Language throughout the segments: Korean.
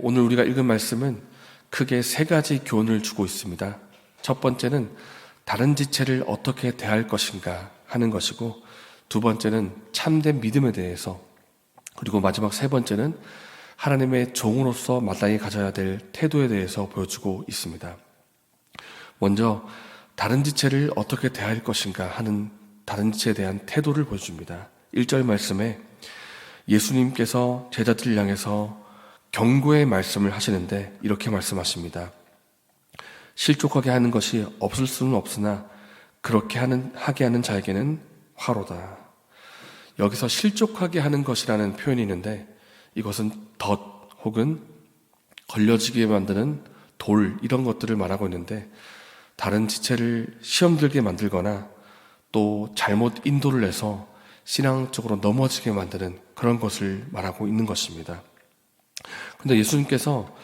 오늘 우리가 읽은 말씀은 크게 세 가지 교훈을 주고 있습니다. 첫 번째는 다른 지체를 어떻게 대할 것인가 하는 것이고, 두 번째는 참된 믿음에 대해서, 그리고 마지막 세 번째는 하나님의 종으로서 마땅히 가져야 될 태도에 대해서 보여주고 있습니다. 먼저 다른 지체를 어떻게 대할 것인가 하는 다른 지체에 대한 태도를 보여줍니다. 1절 말씀에 예수님께서 제자들을 향해서 경고의 말씀을 하시는데 이렇게 말씀하십니다. 실족하게 하는 것이 없을 수는 없으나 그렇게 하게 하는 자에게는 화로다. 여기서 실족하게 하는 것이라는 표현이 있는데, 이것은 덫 혹은 걸려지게 만드는 돌, 이런 것들을 말하고 있는데, 다른 지체를 시험 들게 만들거나 또 잘못 인도를 해서 신앙적으로 넘어지게 만드는 그런 것을 말하고 있는 것입니다. 그런데 예수님께서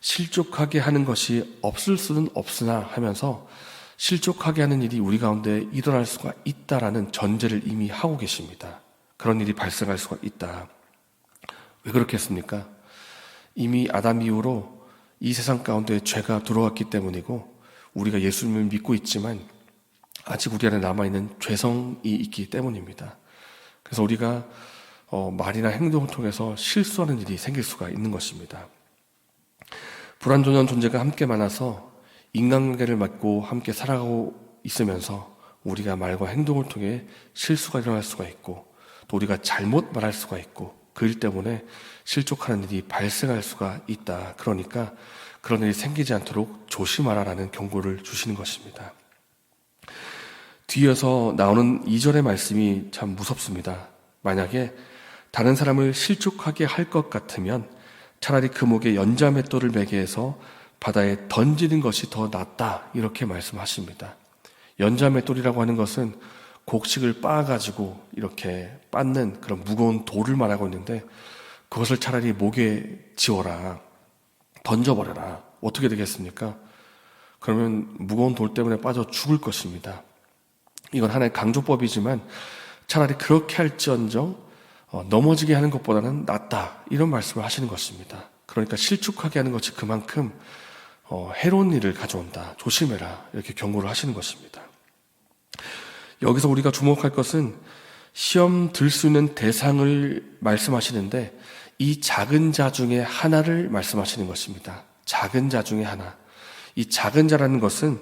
실족하게 하는 것이 없을 수는 없으나 하면서 실족하게 하는 일이 우리 가운데 일어날 수가 있다라는 전제를 이미 하고 계십니다. 그런 일이 발생할 수가 있다. 왜 그렇게 했습니까? 이미 아담 이후로 이 세상 가운데 죄가 들어왔기 때문이고, 우리가 예수님을 믿고 있지만 아직 우리 안에 남아있는 죄성이 있기 때문입니다. 그래서 우리가 말이나 행동을 통해서 실수하는 일이 생길 수가 있는 것입니다. 불완전한 존재가 함께 많아서 인간관계를 맺고 함께 살아가고 있으면서 우리가 말과 행동을 통해 실수가 일어날 수가 있고, 또 우리가 잘못 말할 수가 있고, 그 일 때문에 실족하는 일이 발생할 수가 있다. 그러니까 그런 일이 생기지 않도록 조심하라라는 경고를 주시는 것입니다. 뒤에서 나오는 2절의 말씀이 참 무섭습니다. 만약에 다른 사람을 실족하게 할 것 같으면 차라리 그 목에 연자맷돌을 매게 해서 바다에 던지는 것이 더 낫다, 이렇게 말씀하십니다. 연자맷돌이라고 하는 것은 곡식을 빻아가지고 이렇게 빻는 그런 무거운 돌을 말하고 있는데, 그것을 차라리 목에 지어라, 던져버려라. 어떻게 되겠습니까? 그러면 무거운 돌 때문에 빠져 죽을 것입니다. 이건 하나의 강조법이지만 차라리 그렇게 할지언정 넘어지게 하는 것보다는 낫다, 이런 말씀을 하시는 것입니다. 그러니까 실족하게 하는 것이 그만큼 해로운 일을 가져온다, 조심해라, 이렇게 경고를 하시는 것입니다. 여기서 우리가 주목할 것은 시험 들 수 있는 대상을 말씀하시는데, 이 작은 자 중에 하나를 말씀하시는 것입니다. 작은 자 중에 하나. 이 작은 자라는 것은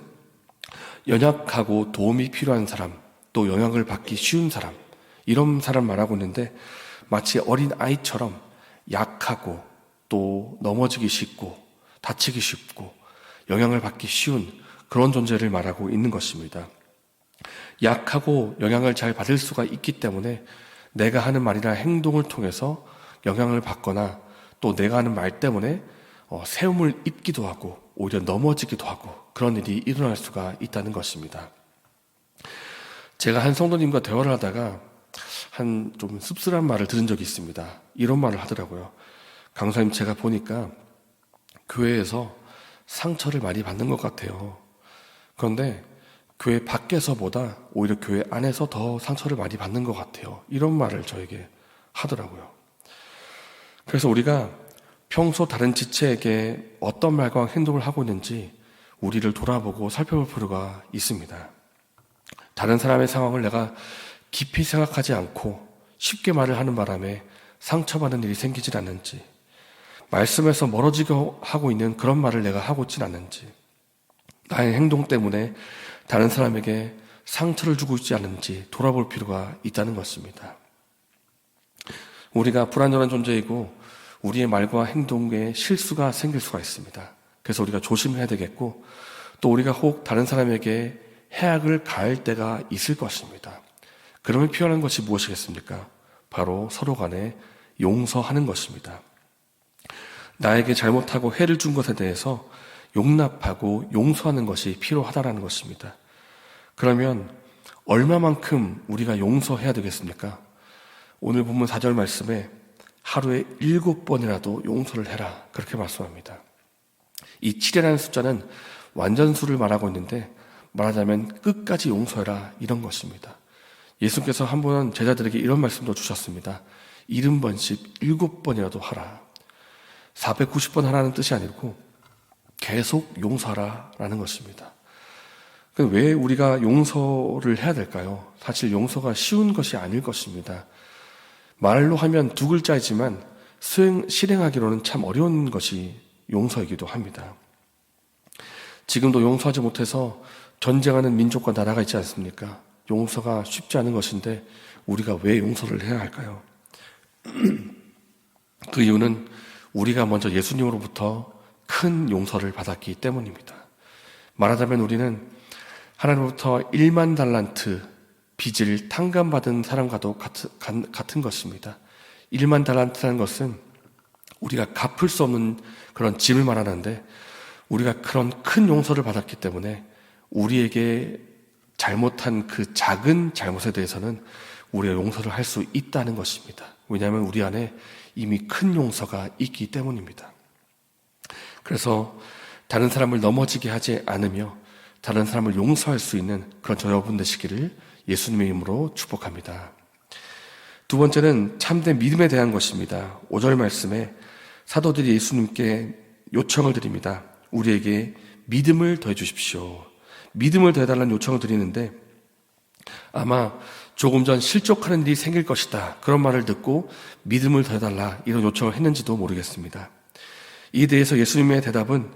연약하고 도움이 필요한 사람, 또 영향을 받기 쉬운 사람, 이런 사람 말하고 있는데, 마치 어린 아이처럼 약하고 또 넘어지기 쉽고 다치기 쉽고 영향을 받기 쉬운 그런 존재를 말하고 있는 것입니다. 약하고 영향을 잘 받을 수가 있기 때문에 내가 하는 말이나 행동을 통해서 영향을 받거나 또 내가 하는 말 때문에 세움을 입기도 하고 오히려 넘어지기도 하고 그런 일이 일어날 수가 있다는 것입니다. 제가 한 성도님과 대화를 하다가 한 좀 씁쓸한 말을 들은 적이 있습니다. 이런 말을 하더라고요. 강사님, 제가 보니까 교회에서 상처를 많이 받는 것 같아요. 그런데 교회 밖에서보다 오히려 교회 안에서 더 상처를 많이 받는 것 같아요. 이런 말을 저에게 하더라고요. 그래서 우리가 평소 다른 지체에게 어떤 말과 행동을 하고 있는지 우리를 돌아보고 살펴볼 필요가 있습니다. 다른 사람의 상황을 내가 깊이 생각하지 않고 쉽게 말을 하는 바람에 상처받는 일이 생기질 않는지, 말씀에서 멀어지게 하고 있는 그런 말을 내가 하고 있진 않는지, 나의 행동 때문에 다른 사람에게 상처를 주고 있지 않은지 돌아볼 필요가 있다는 것입니다. 우리가 불완전한 존재이고 우리의 말과 행동에 실수가 생길 수가 있습니다. 그래서 우리가 조심해야 되겠고, 또 우리가 혹 다른 사람에게 해악을 가할 때가 있을 것입니다. 그러면 필요한 것이 무엇이겠습니까? 바로 서로 간에 용서하는 것입니다. 나에게 잘못하고 해를 준 것에 대해서 용납하고 용서하는 것이 필요하다는 것입니다. 그러면 얼마만큼 우리가 용서해야 되겠습니까? 오늘 본문 4절 말씀에 하루에 7번이라도 용서를 해라, 그렇게 말씀합니다. 이 7이라는 숫자는 완전수를 말하고 있는데, 말하자면 끝까지 용서해라, 이런 것입니다. 예수께서 한 번은 제자들에게 이런 말씀도 주셨습니다. 70번씩 7번이라도 하라. 490번 하라는 뜻이 아니고 계속 용서하라라는 것입니다. 왜 우리가 용서를 해야 될까요? 사실 용서가 쉬운 것이 아닐 것입니다. 말로 하면 두 글자이지만 실행하기로는 참 어려운 것이 용서이기도 합니다. 지금도 용서하지 못해서 전쟁하는 민족과 나라가 있지 않습니까? 용서가 쉽지 않은 것인데 우리가 왜 용서를 해야 할까요? 그 이유는 우리가 먼저 예수님으로부터 큰 용서를 받았기 때문입니다. 말하자면 우리는 하나님으로부터 1만 달란트 빚을 탕감받은 사람과도 같은 것입니다. 1만 달란트라는 것은 우리가 갚을 수 없는 그런 짐을 말하는데, 우리가 그런 큰 용서를 받았기 때문에 우리에게 잘못한 그 작은 잘못에 대해서는 우리가 용서를 할 수 있다는 것입니다. 왜냐하면 우리 안에 이미 큰 용서가 있기 때문입니다. 그래서 다른 사람을 넘어지게 하지 않으며 다른 사람을 용서할 수 있는 그런 저 여러분 되시기를 예수님의 이름으로 축복합니다. 두 번째는 참된 믿음에 대한 것입니다. 5절 말씀에 사도들이 예수님께 요청을 드립니다. 우리에게 믿음을 더해 주십시오. 믿음을 더해달라는 요청을 드리는데, 아마 조금 전 실족하는 일이 생길 것이다, 그런 말을 듣고 믿음을 더해달라 이런 요청을 했는지도 모르겠습니다. 이에 대해서 예수님의 대답은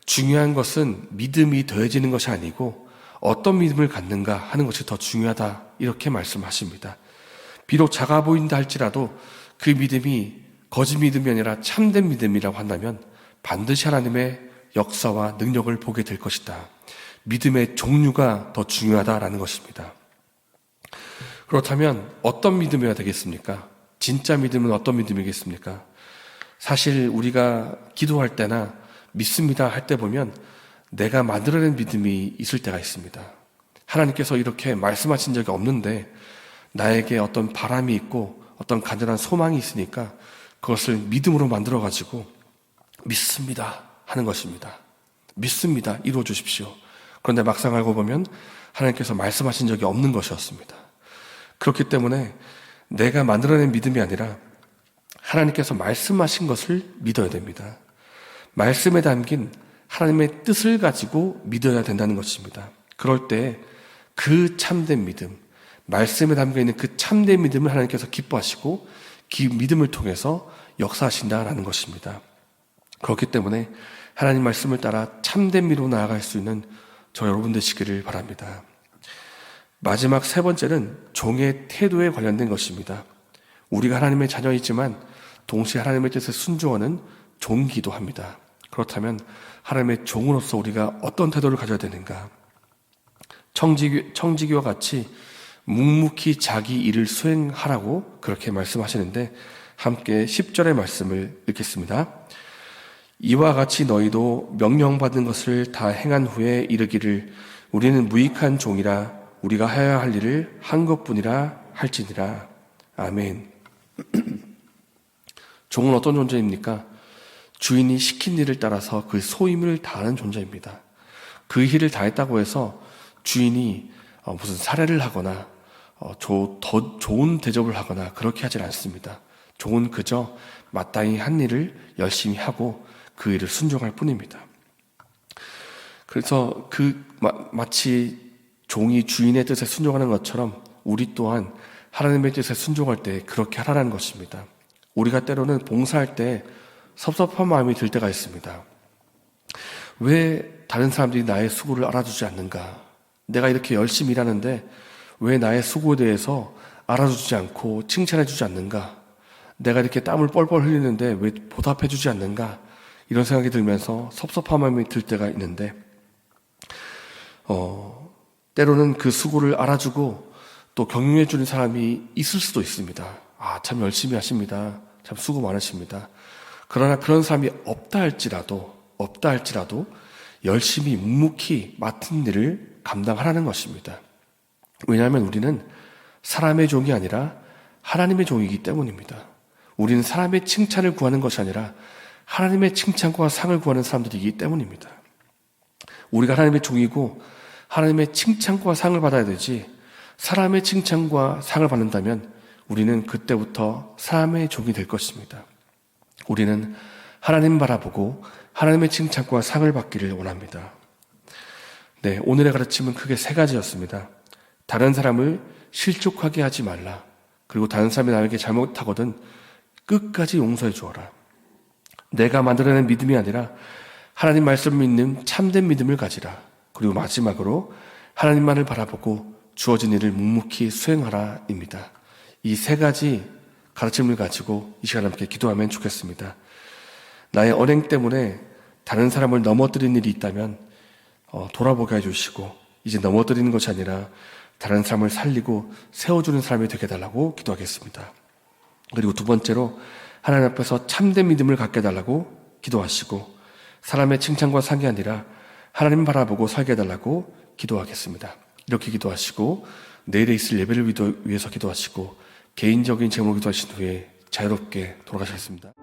중요한 것은 믿음이 더해지는 것이 아니고 어떤 믿음을 갖는가 하는 것이 더 중요하다, 이렇게 말씀하십니다. 비록 작아 보인다 할지라도 그 믿음이 거짓 믿음이 아니라 참된 믿음이라고 한다면 반드시 하나님의 역사와 능력을 보게 될 것이다. 믿음의 종류가 더 중요하다라는 것입니다. 그렇다면 어떤 믿음이어야 되겠습니까? 진짜 믿음은 어떤 믿음이겠습니까? 사실 우리가 기도할 때나 믿습니다 할 때 보면 내가 만들어낸 믿음이 있을 때가 있습니다. 하나님께서 이렇게 말씀하신 적이 없는데 나에게 어떤 바람이 있고 어떤 간절한 소망이 있으니까 그것을 믿음으로 만들어가지고 믿습니다 하는 것입니다. 믿습니다, 이루어 주십시오. 그런데 막상 알고 보면 하나님께서 말씀하신 적이 없는 것이었습니다. 그렇기 때문에 내가 만들어낸 믿음이 아니라 하나님께서 말씀하신 것을 믿어야 됩니다. 말씀에 담긴 하나님의 뜻을 가지고 믿어야 된다는 것입니다. 그럴 때 그 참된 믿음, 말씀에 담겨있는 그 참된 믿음을 하나님께서 기뻐하시고 그 믿음을 통해서 역사하신다라는 것입니다. 그렇기 때문에 하나님 말씀을 따라 참된 믿음으로 나아갈 수 있는 저 여러분 되시기를 바랍니다. 마지막 세 번째는 종의 태도에 관련된 것입니다. 우리가 하나님의 자녀이지만 동시에 하나님의 뜻에 순종하는 종이기도 합니다. 그렇다면 하나님의 종으로서 우리가 어떤 태도를 가져야 되는가? 청지기와 같이 묵묵히 자기 일을 수행하라고 그렇게 말씀하시는데, 함께 10절의 말씀을 읽겠습니다. 이와 같이 너희도 명령받은 것을 다 행한 후에 이르기를 우리는 무익한 종이라 우리가 해야 할 일을 한 것뿐이라 할지니라. 아멘. 종은 어떤 존재입니까? 주인이 시킨 일을 따라서 그 소임을 다하는 존재입니다. 그 일을 다했다고 해서 주인이 무슨 사례를 하거나 더 좋은 대접을 하거나 그렇게 하질 않습니다. 종은 그저 마땅히 한 일을 열심히 하고 그 일을 순종할 뿐입니다. 그래서 마치 종이 주인의 뜻에 순종하는 것처럼 우리 또한 하나님의 뜻에 순종할 때 그렇게 하라는 것입니다. 우리가 때로는 봉사할 때 섭섭한 마음이 들 때가 있습니다. 왜 다른 사람들이 나의 수고를 알아주지 않는가? 내가 이렇게 열심히 일하는데 왜 나의 수고에 대해서 알아주지 않고 칭찬해주지 않는가? 내가 이렇게 땀을 뻘뻘 흘리는데 왜 보답해주지 않는가? 이런 생각이 들면서 섭섭한 마음이 들 때가 있는데, 때로는 그 수고를 알아주고 또 격려해주는 사람이 있을 수도 있습니다. 참 열심히 하십니다. 참 수고 많으십니다. 그러나 그런 사람이 없다 할지라도 열심히 묵묵히 맡은 일을 감당하라는 것입니다. 왜냐하면 우리는 사람의 종이 아니라 하나님의 종이기 때문입니다. 우리는 사람의 칭찬을 구하는 것이 아니라 하나님의 칭찬과 상을 구하는 사람들이기 때문입니다. 우리가 하나님의 종이고 하나님의 칭찬과 상을 받아야 되지, 사람의 칭찬과 상을 받는다면 우리는 그때부터 사람의 종이 될 것입니다. 우리는 하나님 바라보고 하나님의 칭찬과 상을 받기를 원합니다. 네, 오늘의 가르침은 크게 세 가지였습니다. 다른 사람을 실족하게 하지 말라. 그리고 다른 사람이 나에게 잘못하거든 끝까지 용서해 주어라. 내가 만들어낸 믿음이 아니라 하나님 말씀을 믿는 참된 믿음을 가지라. 그리고 마지막으로 하나님만을 바라보고 주어진 일을 묵묵히 수행하라입니다. 이 세 가지 가르침을 가지고 이 시간 함께 기도하면 좋겠습니다. 나의 언행 때문에 다른 사람을 넘어뜨린 일이 있다면 돌아보게 해주시고 이제 넘어뜨리는 것이 아니라 다른 사람을 살리고 세워주는 사람이 되게 해달라고 기도하겠습니다. 그리고 두 번째로 하나님 앞에서 참된 믿음을 갖게 해달라고 기도하시고 사람의 칭찬과 상이 아니라 하나님 바라보고 살게 해달라고 기도하겠습니다. 이렇게 기도하시고 내일에 있을 예배를 위해서 기도하시고 개인적인 제목을 기도하신 후에 자유롭게 돌아가시겠습니다.